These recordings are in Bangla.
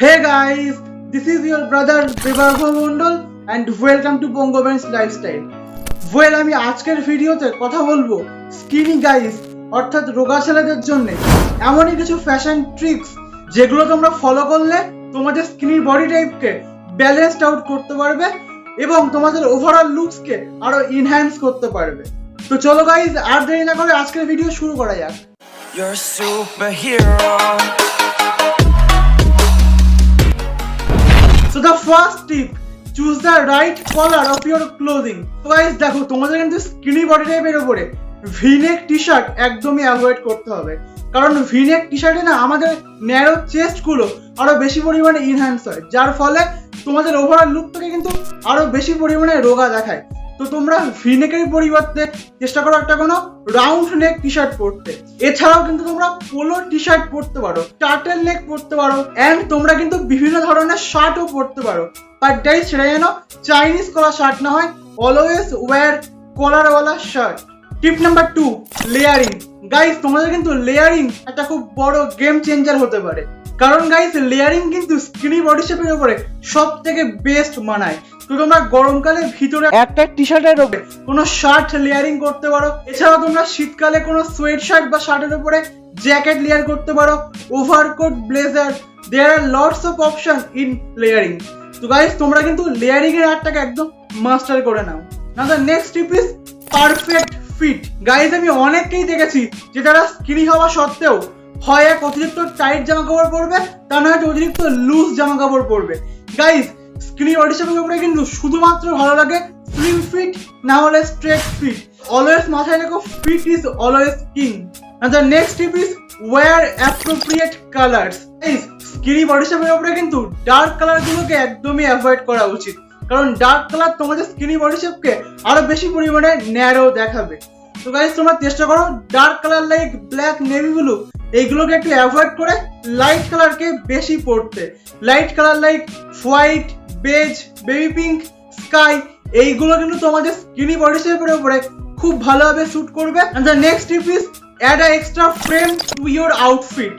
Hey guys, this is your brother Bongo and welcome to Bongo MenLifestyle. Well, আমি আজকের ভিডিওতে কথা বলবো স্কিনি গাইস অর্থাৎ রোগা ছেলেদের জন্য এমনই কিছু ফ্যাশন ট্রিক্স যেগুলো তোমরা ফলো করলে তোমাদের স্কিনি বডি টাইপকে ব্যালেন্সড আউট করতে পারবে এবং তোমাদের ওভারঅল লুকসকে আরো এনহ্যান্স করতে পারবে। তো চলো গাইস, আর দেরি না করে আজকের ভিডিও শুরু করা যাক। You're a superhero. So the first tip, choose the right color of your clothing. So guys, দেখো তোমাদের কিন্তু স্কিনি বডি টাইপের উপরে ভিনেক টি-শার্ট একদমই অ্যাভয়েড করতে হবে, কারণ ভিনেক টি-শার্টে না আমাদের ন্যারো চেস্ট গুলো আরো বেশি পরিমাণে এনহ্যান্স হয়, যার ফলে তোমাদের ওভারঅল লুকটাকে কিন্তু আরো বেশি পরিমাণে রোগা দেখায়। তো তোমরা ভিনেকের পরিবর্তে চেষ্টা করো একটা কোনো রাউন্ড নেক টি শার্ট পরতে। এছাড়াও কিন্তু তোমরা পোলো টি শার্ট পরতে পারো, টার্টেল নেক পরতে পারো, এন্ড তোমরা কিন্তু বিভিন্ন ধরনের শার্টও পরতে পারো। বাট গাইস, সেটা যেন চাইনিজ কলার শার্ট না হয়, অলওয়েজ ওয়্যার কলারওয়ালা shirt. Tip number 2, layering. Guys, তোমাদের কিন্তু লেয়ারিং একটা খুব বড় গেম চেঞ্জার হতে পারে, কারণ গাইস লেয়ারিং কিন্তু স্কিনি বডি শেপের উপরে সব থেকে বেস্ট মানায়। তো তোমরা গরমকালে ভিতরে একটা টি শার্টের উপরে কোনো শার্ট লেয়ারিং করতে পারো। এছাড়াও তোমরা শীতকালে কোনো সোয়েট শার্ট বা শার্টের উপরে জ্যাকেট লেয়ার করতে পারো, overcoat, blazer. There are lots of option in layering. তো গাইস, তোমরা কিন্তু লেয়ারিং এর আর্টটাকে একদম মাস্টার করে নাও। Now the next tip is perfect fit. Guys, আমি অনেককেই দেখেছি যে তারা স্কিনি হওয়া সত্ত্বেও হয় এক অতিরিক্ত টাইট জামা কাপড় পরবে, তা না হয়তো অতিরিক্ত লুজ জামা কাপড় পরবে। গাইস, স্কিনি বডি শেপের উপরে কিন্তু শুধুমাত্র ভালো লাগে স্লিম ফিট, না হলে স্ট্রেট ফিট। অলওয়েজ মাথায় রেখো, fit is always king. And the next tip is wear appropriate colors. Guys, skinny body শেপের উপরে কিন্তু ডার্ক কালার গুলোকে একদমই অ্যাভয়েড করা উচিত, কারণ ডার্ক কালার তোমাদের স্কিনি বডি শেপকে আরো বেশি পরিমাণে ন্যারো দেখাবে। তো গাইস, তোমরা চেষ্টা করো dark colour like black, navy blue এইগুলোকে একটু অ্যাভয়েড করে লাইট কালারকে বেশি পড়তে। Light colour like white, beige, baby pink, sky এইগুলো কিন্তু তোমাদের স্কিনি বডি শেপের উপরে খুব ভালোভাবে স্যুট করবে। And the next tip is add a extra frame to your outfit.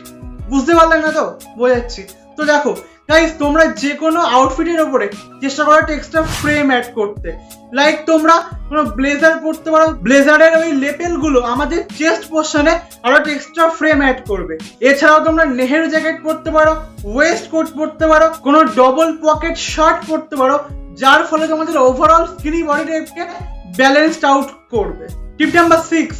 বুঝতে পারলে না? তো বোঝাচ্ছি। তো দেখো গাইস, তোমরা যে কোনো আউটফিটের উপরে চেষ্টা করো একটা এক্সট্রা ফ্রেম অ্যাড করতে। লাইক তোমরা কোনো ব্লেজার পরতে পারো, ব্লেজারের ওই লেপেল গুলো আমাদের চেস্ট পোর্শনে আরো একটা এক্সট্রা ফ্রেম অ্যাড করবে। এছাড়াও তোমরা নেহেরু জ্যাকেট পরতে পারো, ওয়েস্ট কোট পরতে পারো, কোনো ডবল পকেট শার্ট পরতে পারো, যার ফলে তোমাদের ওভারঅল স্কিনি বডি টাইপকে ব্যালেন্সড আউট করবে। Tip number 6,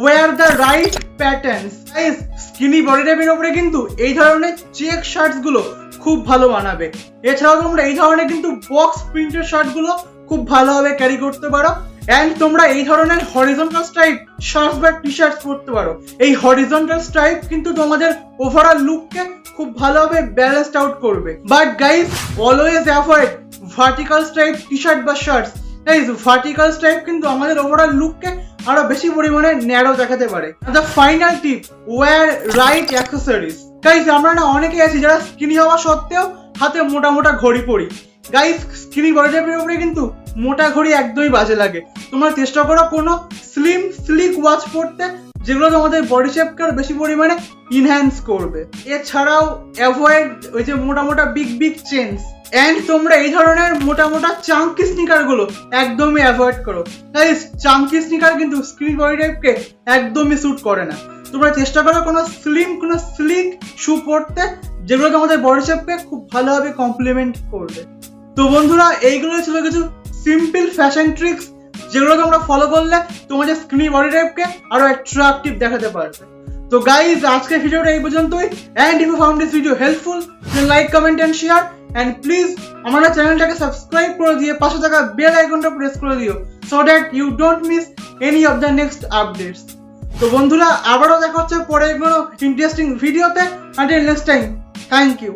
wear the right patterns. গাইস, স্কিনি বডি টাইপের উপরে কিন্তু এই ধরনের চেক শার্টস গুলো খুব ভালো মানাবে। এছাড়াও তোমরা এই ধরনের কিন্তু বক্স প্রিন্টের শার্ট গুলো খুব ভালোভাবে ক্যারি করতে পারো। এন্ড তোমরা এই ধরনের হরিজন্টাল স্ট্রাইপ শার্টস বা টি শার্টস পরতে পারো। এই হরিজন্টাল স্ট্রাইপ কিন্তু তোমাদের ওভারঅল লুককে খুব ভালোভাবে ব্যালেন্সড আউট করবে। But guys, always avoid vertical stripe T shirt বা শার্টস। গাইস, ভার্টিক্যাল স্ট্রাইপ কিন্তু আমাদের ওভারঅল লুককে আরো বেশি পরিমাণে ন্যারো দেখাতে পারে। The final tip, wear right accessories. Guys, আমরা না অনেকেই আছি যারা স্কিনি হওয়া সত্ত্বেও হাতে মোটা মোটা ঘড়ি পরি। গাইস, স্কিনি বডি টাইপের উপরে কিন্তু মোটা ঘড়ি একদমই বাজে লাগে। তোমরা চেষ্টা করো কোনো স্লিম স্লিক ওয়াচ পরতে, যেগুলো তোমাদের বডি শেপকে আরো বেশি পরিমাণে ইনহ্যান্স করবে। এছাড়াও অ্যাভয়েড ওই যে মোটা মোটা বিগ বিগ চেনস। এন্ড তোমরা এই ধরনের মোটা মোটা চাঙ্কি স্নিকার গুলো একদমই অ্যাভয়েড করো। গাইস, চাঙ্কি স্নিকার কিন্তু স্কিনি বডি টাইপকে একদমই স্যুট করে না। তোমরা চেষ্টা করো কোনো স্লিক শু পরতে, যেগুলো তোমাদের বডি শেপকে খুব ভালোভাবে কমপ্লিমেন্ট করবে। তো বন্ধুরা, এইগুলো ছিল কিছু সিম্পল ফ্যাশন ট্রিক্স যেগুলো তোমরা ফলো করলে তোমাদের স্কিনি বডি টাইপকে আরো অ্যাট্রাকটিভ দেখাতে পারবে। তো গাইস, আজকের ভিডিওটা এই পর্যন্তই। And if you found this video helpful, then like, comment and share. And please আমাদের চ্যানেলটাকে সাবস্ক্রাইব করে দিয়ে পাশে থাকা বেল আইকনটা প্রেস করে দিও, so that you don't miss any of the next updates. তো বন্ধুরা, আবারও দেখা হচ্ছে পরে কোনো ইন্টারেস্টিং ভিডিওতে। Until next time, thank you.